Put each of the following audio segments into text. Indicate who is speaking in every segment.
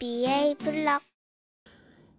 Speaker 1: BA 블ог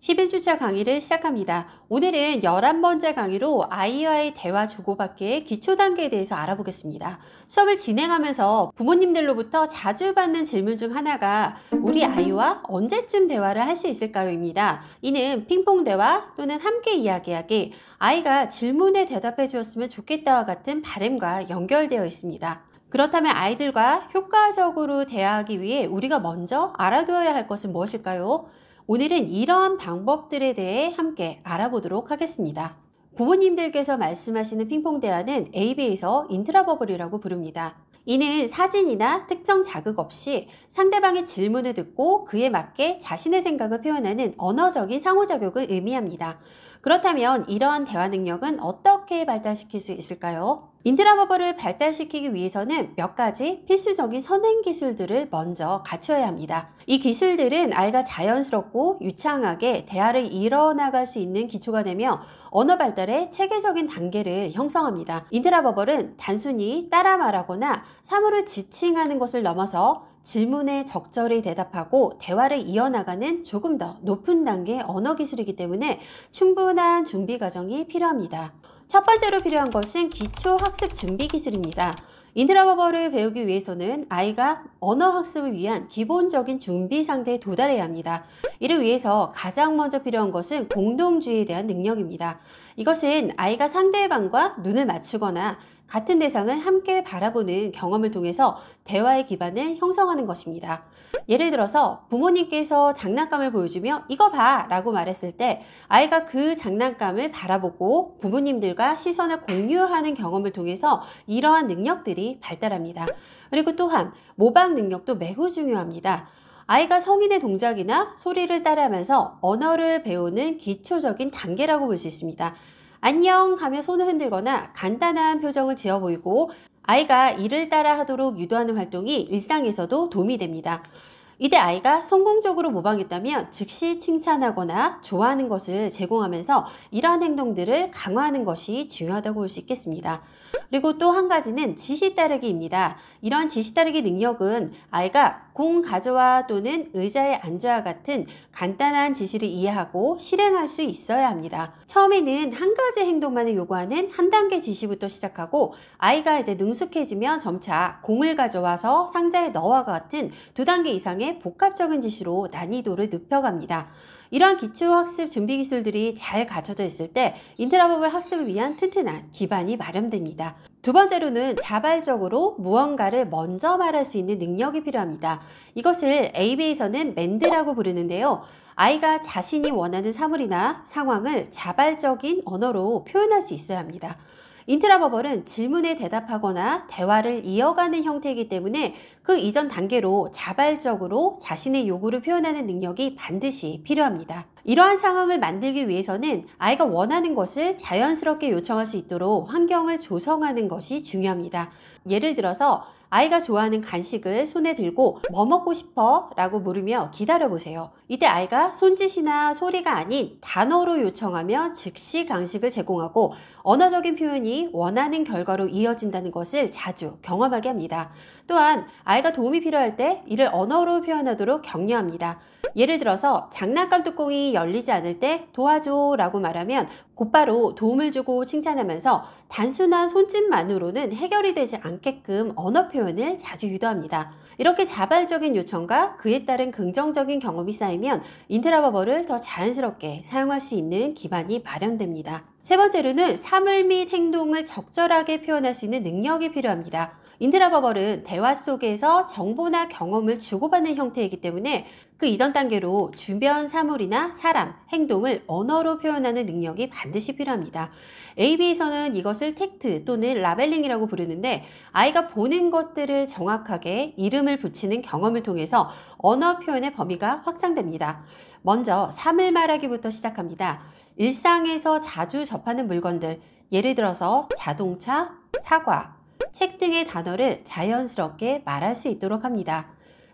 Speaker 2: 11주차 강의를 시작합니다. 오늘은 11번째 강의로 아이와의 대화 주고받기의 기초 단계에 대해서 알아보겠습니다. 수업을 진행하면서 부모님들로부터 자주 받는 질문 중 하나가 우리 아이와 언제쯤 대화를 할 수 있을까요? 입니다. 이는 핑퐁 대화 또는 함께 이야기하기, 아이가 질문에 대답해 주었으면 좋겠다와 같은 바람과 연결되어 있습니다. 그렇다면 아이들과 효과적으로 대화하기 위해 우리가 먼저 알아두어야 할 것은 무엇일까요? 오늘은 이러한 방법들에 대해 함께 알아보도록 하겠습니다. 부모님들께서 말씀하시는 핑퐁 대화는 ABA에서 인트라버블이라고 부릅니다. 이는 사진이나 특정 자극 없이 상대방의 질문을 듣고 그에 맞게 자신의 생각을 표현하는 언어적인 상호작용을 의미합니다. 그렇다면 이러한 대화 능력은 어떻게 발달시킬 수 있을까요? 인트라버블을 발달시키기 위해서는 몇 가지 필수적인 선행 기술들을 먼저 갖춰야 합니다. 이 기술들은 아이가 자연스럽고 유창하게 대화를 이뤄나갈 수 있는 기초가 되며 언어 발달의 체계적인 단계를 형성합니다. 인트라버블은 단순히 따라 말하거나 사물을 지칭하는 것을 넘어서 질문에 적절히 대답하고 대화를 이어나가는 조금 더 높은 단계의 언어 기술이기 때문에 충분한 준비 과정이 필요합니다. 첫 번째로 필요한 것은 기초 학습 준비 기술입니다. 인트라버블을 배우기 위해서는 아이가 언어 학습을 위한 기본적인 준비 상태에 도달해야 합니다. 이를 위해서 가장 먼저 필요한 것은 공동주의에 대한 능력입니다. 이것은 아이가 상대방과 눈을 맞추거나 같은 대상을 함께 바라보는 경험을 통해서 대화의 기반을 형성하는 것입니다. 예를 들어서 부모님께서 장난감을 보여주며 이거 봐! 라고 말했을 때 아이가 그 장난감을 바라보고 부모님들과 시선을 공유하는 경험을 통해서 이러한 능력들이 발달합니다. 그리고 또한 모방 능력도 매우 중요합니다. 아이가 성인의 동작이나 소리를 따라하면서 언어를 배우는 기초적인 단계라고 볼 수 있습니다. 안녕 하며 손을 흔들거나 간단한 표정을 지어 보이고 아이가 이를 따라 하도록 유도하는 활동이 일상에서도 도움이 됩니다. 이때 아이가 성공적으로 모방했다면 즉시 칭찬하거나 좋아하는 것을 제공하면서 이러한 행동들을 강화하는 것이 중요하다고 볼 수 있겠습니다. 그리고 또 한 가지는 지시 따르기입니다. 이러한 지시 따르기 능력은 아이가 공 가져와 또는 의자에 앉아와 같은 간단한 지시를 이해하고 실행할 수 있어야 합니다. 처음에는 한 가지 행동만을 요구하는 한 단계 지시부터 시작하고 아이가 이제 능숙해지면 점차 공을 가져와서 상자에 넣어와 같은 두 단계 이상의 복합적인 지시로 난이도를 높여갑니다. 이러한 기초 학습 준비 기술들이 잘 갖춰져 있을 때 인트라버블 학습을 위한 튼튼한 기반이 마련됩니다. 두 번째로는 자발적으로 무언가를 먼저 말할 수 있는 능력이 필요합니다. 이것을 ABA에서는 맨드라고 부르는데요. 아이가 자신이 원하는 사물이나 상황을 자발적인 언어로 표현할 수 있어야 합니다. 인트라버블은 질문에 대답하거나 대화를 이어가는 형태이기 때문에 그 이전 단계로 자발적으로 자신의 요구를 표현하는 능력이 반드시 필요합니다. 이러한 상황을 만들기 위해서는 아이가 원하는 것을 자연스럽게 요청할 수 있도록 환경을 조성하는 것이 중요합니다. 예를 들어서 아이가 좋아하는 간식을 손에 들고 뭐 먹고 싶어? 라고 물으며 기다려보세요. 이때 아이가 손짓이나 소리가 아닌 단어로 요청하며 즉시 간식을 제공하고 언어적인 표현이 원하는 결과로 이어진다는 것을 자주 경험하게 합니다. 또한 아이가 도움이 필요할 때 이를 언어로 표현하도록 격려합니다. 예를 들어서 장난감 뚜껑이 열리지 않을 때 도와줘 라고 말하면 곧바로 도움을 주고 칭찬하면서 단순한 손짓만으로는 해결이 되지 않게끔 언어 표현을 자주 유도합니다. 이렇게 자발적인 요청과 그에 따른 긍정적인 경험이 쌓이면 인트라버블을 더 자연스럽게 사용할 수 있는 기반이 마련됩니다. 세 번째로는 사물 및 행동을 적절하게 표현할 수 있는 능력이 필요합니다. 인트라버블은 대화 속에서 정보나 경험을 주고받는 형태이기 때문에 그 이전 단계로 주변 사물이나 사람, 행동을 언어로 표현하는 능력이 반드시 필요합니다. AB에서는 이것을 텍트 또는 라벨링이라고 부르는데 아이가 보는 것들을 정확하게 이름을 붙이는 경험을 통해서 언어 표현의 범위가 확장됩니다. 먼저 사물 말하기부터 시작합니다. 일상에서 자주 접하는 물건들, 예를 들어서 자동차, 사과, 책 등의 단어를 자연스럽게 말할 수 있도록 합니다.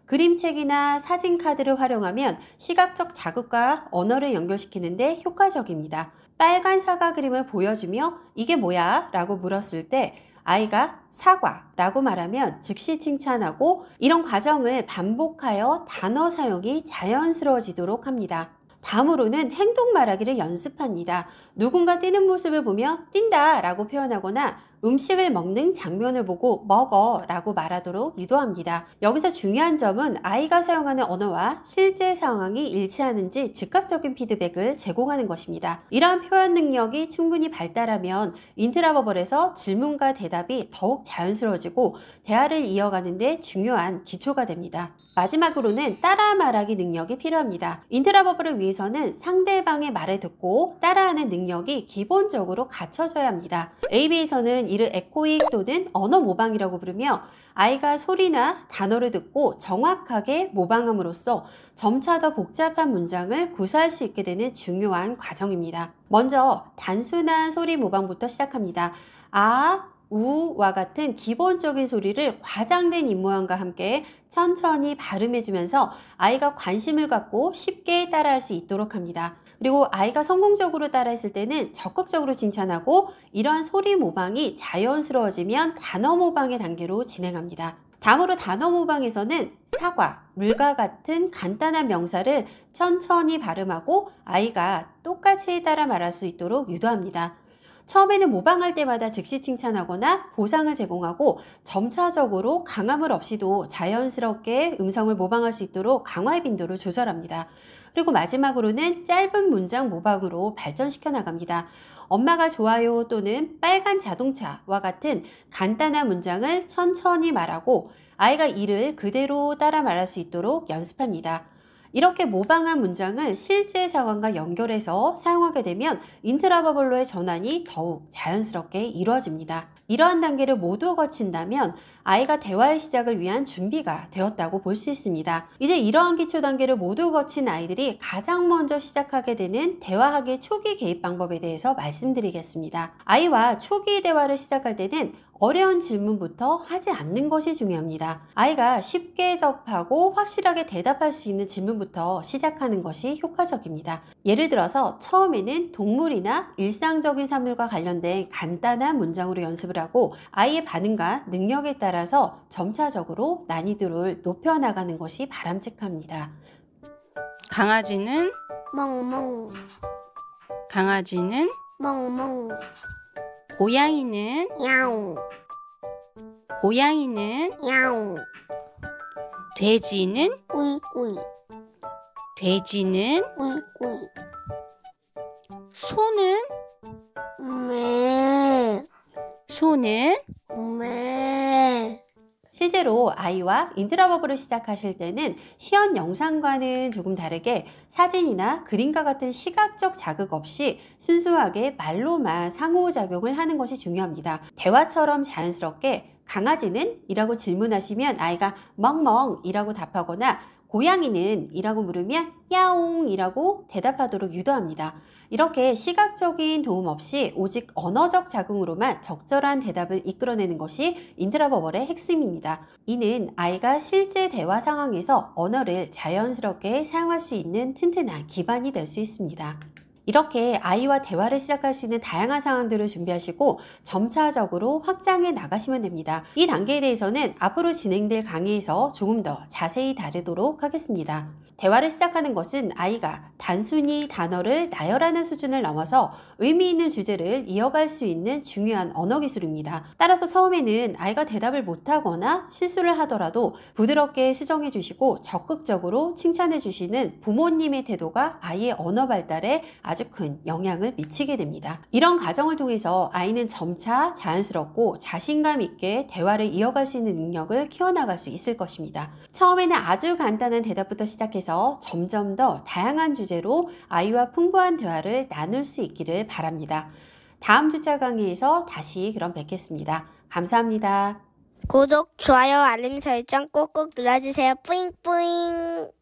Speaker 2: 그림책이나 사진카드를 활용하면 시각적 자극과 언어를 연결시키는데 효과적입니다. 빨간 사과 그림을 보여주며 이게 뭐야? 라고 물었을 때 아이가 사과라고 말하면 즉시 칭찬하고 이런 과정을 반복하여 단어 사용이 자연스러워지도록 합니다. 다음으로는 행동 말하기를 연습합니다. 누군가 뛰는 모습을 보며 뛴다 라고 표현하거나 음식을 먹는 장면을 보고 먹어 라고 말하도록 유도합니다. 여기서 중요한 점은 아이가 사용하는 언어와 실제 상황이 일치하는지 즉각적인 피드백을 제공하는 것입니다. 이러한 표현 능력이 충분히 발달하면 인트라버벌에서 질문과 대답이 더욱 자연스러워지고 대화를 이어가는 데 중요한 기초가 됩니다. 마지막으로는 따라 말하기 능력이 필요합니다. 인트라버벌을 위해서는 상대방의 말을 듣고 따라하는 능력이 기본적으로 갖춰져야 합니다. AB에서는 이를 에코잉 또는 언어 모방이라고 부르며 아이가 소리나 단어를 듣고 정확하게 모방함으로써 점차 더 복잡한 문장을 구사할 수 있게 되는 중요한 과정입니다. 먼저 단순한 소리 모방부터 시작합니다. 아, 우와 같은 기본적인 소리를 과장된 입모양과 함께 천천히 발음해주면서 아이가 관심을 갖고 쉽게 따라할 수 있도록 합니다. 그리고 아이가 성공적으로 따라했을 때는 적극적으로 칭찬하고 이러한 소리 모방이 자연스러워지면 단어 모방의 단계로 진행합니다. 다음으로 단어 모방에서는 사과, 물과 같은 간단한 명사를 천천히 발음하고 아이가 똑같이 따라 말할 수 있도록 유도합니다. 처음에는 모방할 때마다 즉시 칭찬하거나 보상을 제공하고 점차적으로 강압을 없이도 자연스럽게 음성을 모방할 수 있도록 강화의 빈도를 조절합니다. 그리고 마지막으로는 짧은 문장 모방으로 발전시켜 나갑니다. 엄마가 좋아요 또는 빨간 자동차와 같은 간단한 문장을 천천히 말하고 아이가 이를 그대로 따라 말할 수 있도록 연습합니다. 이렇게 모방한 문장을 실제 상황과 연결해서 사용하게 되면 인트라버벌로의 전환이 더욱 자연스럽게 이루어집니다. 이러한 단계를 모두 거친다면 아이가 대화의 시작을 위한 준비가 되었다고 볼 수 있습니다. 이제 이러한 기초 단계를 모두 거친 아이들이 가장 먼저 시작하게 되는 대화하기 초기 개입 방법에 대해서 말씀드리겠습니다. 아이와 초기 대화를 시작할 때는 어려운 질문부터 하지 않는 것이 중요합니다. 아이가 쉽게 접하고 확실하게 대답할 수 있는 질문부터 시작하는 것이 효과적입니다. 예를 들어서 처음에는 동물이나 일상적인 사물과 관련된 간단한 문장으로 연습을 하고 아이의 반응과 능력에 따라서 점차적으로 난이도를 높여나가는 것이 바람직합니다.
Speaker 1: 강아지는
Speaker 3: 멍멍
Speaker 1: 강아지는
Speaker 3: 멍멍
Speaker 1: 고양이는
Speaker 3: 야옹
Speaker 1: 고양이는
Speaker 3: 야옹
Speaker 1: 돼지는
Speaker 3: 꾸이꾸이
Speaker 1: 돼지는
Speaker 3: 꾸이꾸이
Speaker 1: 소는
Speaker 3: 매
Speaker 1: 소는
Speaker 3: 매
Speaker 2: 실제로 아이와 인트라버블을 시작하실 때는 시연 영상과는 조금 다르게 사진이나 그림과 같은 시각적 자극 없이 순수하게 말로만 상호작용을 하는 것이 중요합니다. 대화처럼 자연스럽게 강아지는? 이라고 질문하시면 아이가 멍멍 이라고 답하거나 고양이는? 이라고 물으면 야옹 이라고 대답하도록 유도합니다. 이렇게 시각적인 도움 없이 오직 언어적 자극으로만 적절한 대답을 이끌어내는 것이 인트라버벌의 핵심입니다. 이는 아이가 실제 대화 상황에서 언어를 자연스럽게 사용할 수 있는 튼튼한 기반이 될 수 있습니다. 이렇게 아이와 대화를 시작할 수 있는 다양한 상황들을 준비하시고 점차적으로 확장해 나가시면 됩니다. 이 단계에 대해서는 앞으로 진행될 강의에서 조금 더 자세히 다루도록 하겠습니다. 대화를 시작하는 것은 아이가 단순히 단어를 나열하는 수준을 넘어서 의미 있는 주제를 이어갈 수 있는 중요한 언어 기술입니다. 따라서 처음에는 아이가 대답을 못하거나 실수를 하더라도 부드럽게 수정해 주시고 적극적으로 칭찬해 주시는 부모님의 태도가 아이의 언어 발달에 아주 큰 영향을 미치게 됩니다. 이런 과정을 통해서 아이는 점차 자연스럽고 자신감 있게 대화를 이어갈 수 있는 능력을 키워나갈 수 있을 것입니다. 처음에는 아주 간단한 대답부터 시작해서 점점 더 다양한 주제로 아이와 풍부한 대화를 나눌 수 있기를 바랍니다. 다음 주차 강의에서 다시 그럼 뵙겠습니다. 감사합니다.
Speaker 3: 구독, 좋아요, 알림 설정 꼭꼭 눌러주세요. 뿌잉뿌잉.